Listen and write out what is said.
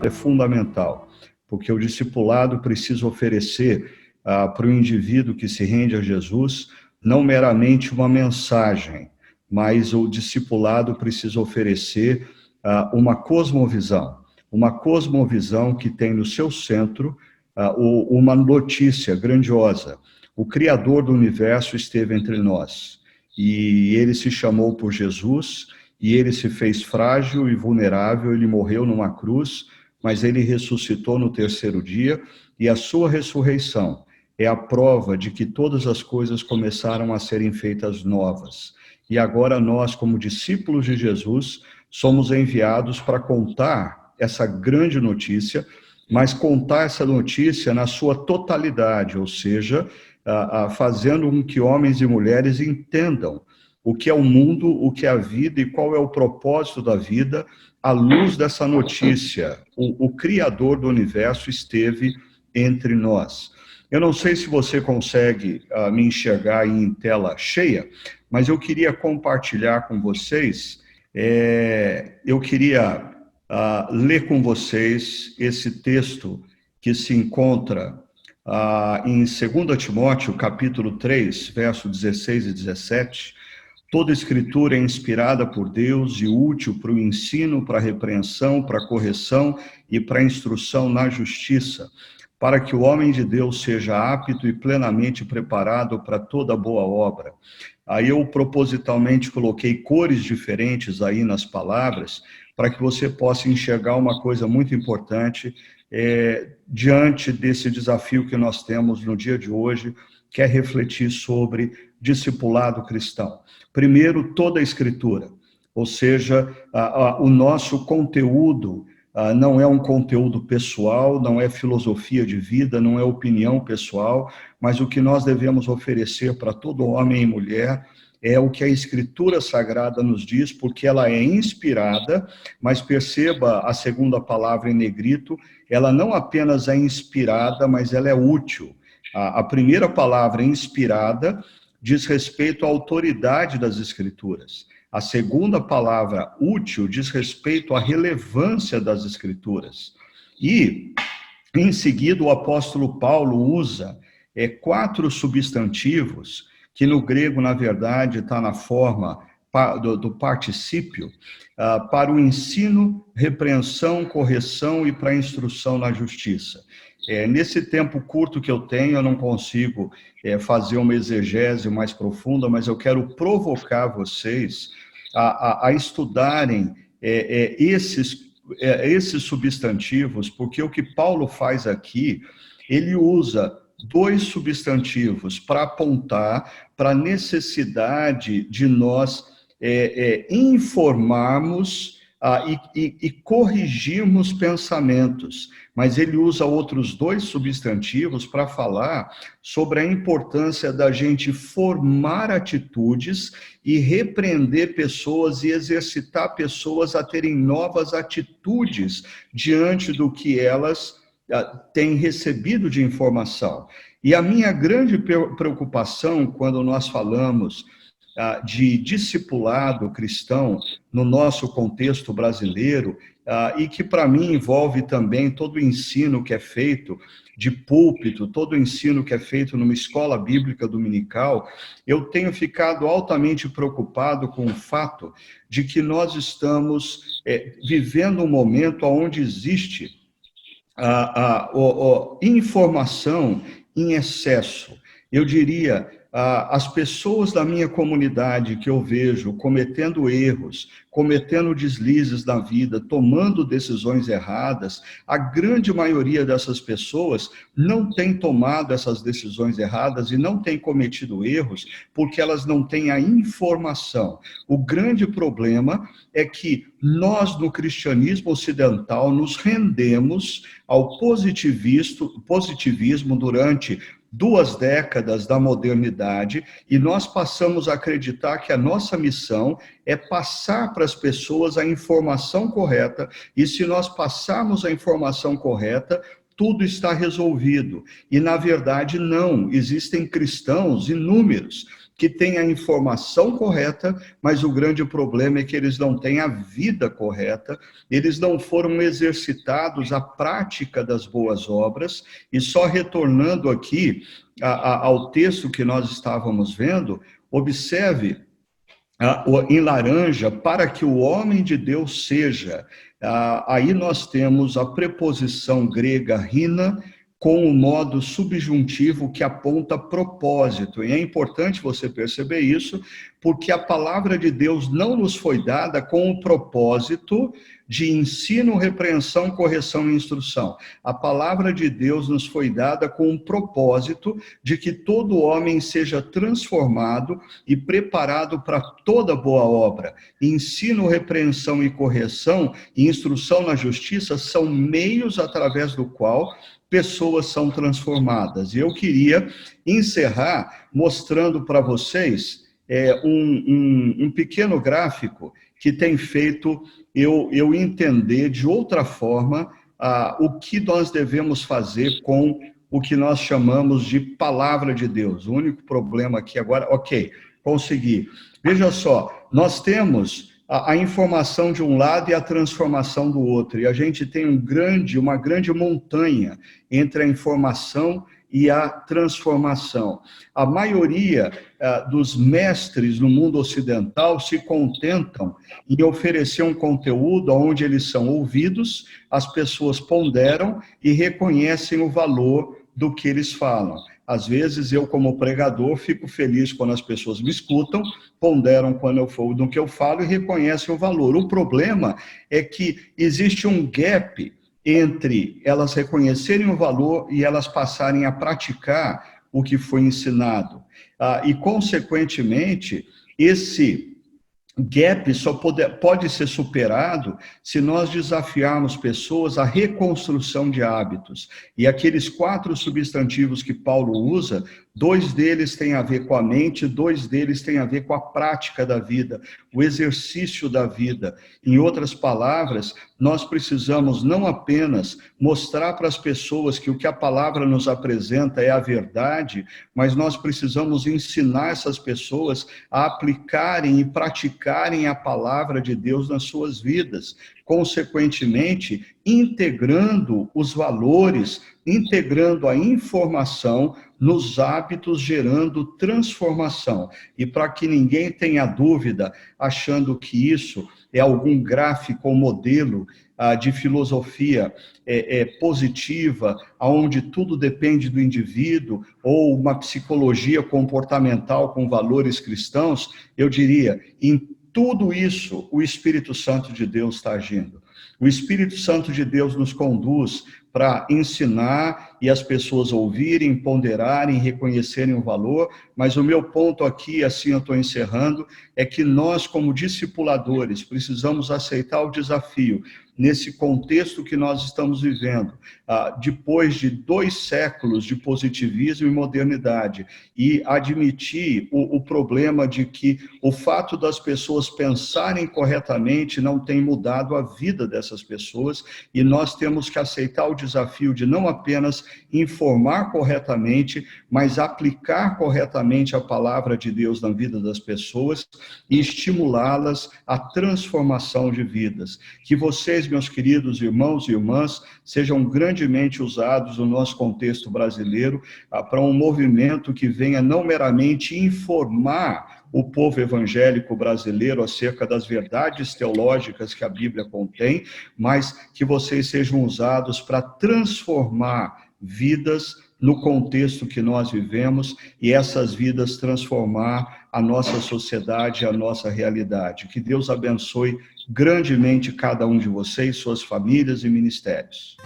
é fundamental, porque o discipulado precisa oferecer para o indivíduo que se rende a Jesus não meramente uma mensagem, mas o discipulado precisa oferecer uma cosmovisão que tem no seu centro uma notícia grandiosa. O Criador do universo esteve entre nós, e ele se chamou por Jesus, e ele se fez frágil e vulnerável, ele morreu numa cruz, mas ele ressuscitou no terceiro dia, e a sua ressurreição é a prova de que todas as coisas começaram a serem feitas novas. E agora nós, como discípulos de Jesus, somos enviados para contar essa grande notícia, mas contar essa notícia na sua totalidade, ou seja, fazendo com que homens e mulheres entendam o que é o mundo, o que é a vida e qual é o propósito da vida, à luz dessa notícia. O Criador do universo esteve entre nós. Eu não sei se você consegue me enxergar em tela cheia, mas eu queria compartilhar com vocês, eu queria ler com vocês esse texto que se encontra em 2 Timóteo, capítulo 3, verso 16 e 17, toda escritura é inspirada por Deus e útil para o ensino, para a repreensão, para a correção e para a instrução na justiça, para que o homem de Deus seja apto e plenamente preparado para toda boa obra. Aí eu propositalmente coloquei cores diferentes aí nas palavras, para que você possa enxergar uma coisa muito importante diante desse desafio que nós temos no dia de hoje, que é refletir sobre discipulado cristão. Primeiro, toda a Escritura, ou seja, o nosso conteúdo não é um conteúdo pessoal, não é filosofia de vida, não é opinião pessoal, mas o que nós devemos oferecer para todo homem e mulher é o que a Escritura Sagrada nos diz, porque ela é inspirada, mas perceba a segunda palavra em negrito, ela não apenas é inspirada, mas ela é útil. A primeira palavra, inspirada, diz respeito à autoridade das Escrituras. A segunda palavra, útil, diz respeito à relevância das Escrituras. E, em seguida, o apóstolo Paulo usa 4 substantivos, que no grego, na verdade, está na forma do particípio, para o ensino, repreensão, correção e para a instrução na justiça. Nesse tempo curto que eu tenho, eu não consigo fazer uma exegese mais profunda, mas eu quero provocar vocês a estudarem esses substantivos, porque o que Paulo faz aqui, ele usa 2 substantivos para apontar para a necessidade de nós informarmos e corrigirmos pensamentos, mas ele usa outros 2 substantivos para falar sobre a importância da gente formar atitudes e repreender pessoas e exercitar pessoas a terem novas atitudes diante do que elas têm recebido de informação. E a minha grande preocupação quando nós falamos de discipulado cristão no nosso contexto brasileiro, e que para mim envolve também todo o ensino que é feito de púlpito, todo o ensino que é feito numa escola bíblica dominical, eu tenho ficado altamente preocupado com o fato de que nós estamos vivendo um momento onde existe informação em excesso. Eu diria, as pessoas da minha comunidade que eu vejo cometendo erros, cometendo deslizes na vida, tomando decisões erradas, a grande maioria dessas pessoas não tem tomado essas decisões erradas e não tem cometido erros porque elas não têm a informação. O grande problema é que nós, no cristianismo ocidental, nos rendemos ao positivismo durante 2 décadas da modernidade, e nós passamos a acreditar que a nossa missão é passar para as pessoas a informação correta, e se nós passarmos a informação correta, tudo está resolvido. E, na verdade, não. Existem cristãos inúmeros que têm a informação correta, mas o grande problema é que eles não têm a vida correta, eles não foram exercitados à prática das boas obras. E só retornando aqui ao texto que nós estávamos vendo, observe em laranja, para que o homem de Deus seja. Aí nós temos a preposição grega rina, com o modo subjuntivo que aponta propósito. E é importante você perceber isso, porque a palavra de Deus não nos foi dada com o propósito de ensino, repreensão, correção e instrução. A palavra de Deus nos foi dada com o propósito de que todo homem seja transformado e preparado para toda boa obra. Ensino, repreensão e correção e instrução na justiça são meios através do qual pessoas são transformadas. E eu queria encerrar mostrando para vocês um pequeno gráfico que tem feito eu entender de outra forma o que nós devemos fazer com o que nós chamamos de palavra de Deus. O único problema aqui agora, ok, consegui. Veja só, nós temos a informação de um lado e a transformação do outro. E a gente tem uma grande montanha entre a informação e a transformação. A maioria dos mestres no mundo ocidental se contentam em oferecer um conteúdo onde eles são ouvidos, as pessoas ponderam e reconhecem o valor do que eles falam. Às vezes, eu, como pregador, fico feliz quando as pessoas me escutam, ponderam quando eu for do que eu falo e reconhecem o valor. O problema é que existe um gap entre elas reconhecerem o valor e elas passarem a praticar o que foi ensinado. E, consequentemente, esse gap só pode ser superado se nós desafiarmos pessoas à reconstrução de hábitos. E aqueles 4 substantivos que Paulo usa, 2 deles têm a ver com a mente, 2 deles têm a ver com a prática da vida, o exercício da vida. Em outras palavras, nós precisamos não apenas mostrar para as pessoas que o que a palavra nos apresenta é a verdade, mas nós precisamos ensinar essas pessoas a aplicarem e praticarem a palavra de Deus nas suas vidas, consequentemente, integrando os valores, integrando a informação nos hábitos, gerando transformação. E para que ninguém tenha dúvida, achando que isso é algum gráfico ou modelo de filosofia positiva, onde tudo depende do indivíduo, ou uma psicologia comportamental com valores cristãos, eu diria, em tudo isso, o Espírito Santo de Deus está agindo. O Espírito Santo de Deus nos conduz para ensinar e as pessoas ouvirem, ponderarem, reconhecerem o valor, mas o meu ponto aqui, assim eu estou encerrando, é que nós, como discipuladores, precisamos aceitar o desafio nesse contexto que nós estamos vivendo, depois de 2 séculos de positivismo e modernidade, e admitir o problema de que o fato das pessoas pensarem corretamente não tem mudado a vida dessas pessoas, e nós temos que aceitar o desafio de não apenas informar corretamente, mas aplicar corretamente a palavra de Deus na vida das pessoas e estimulá-las à transformação de vidas. Que vocês, meus queridos irmãos e irmãs, sejam grandemente usados no nosso contexto brasileiro para um movimento que venha não meramente informar o povo evangélico brasileiro acerca das verdades teológicas que a Bíblia contém, mas que vocês sejam usados para transformar vidas no contexto que nós vivemos e essas vidas transformar a nossa sociedade, a nossa realidade. Que Deus abençoe grandemente cada um de vocês, suas famílias e ministérios.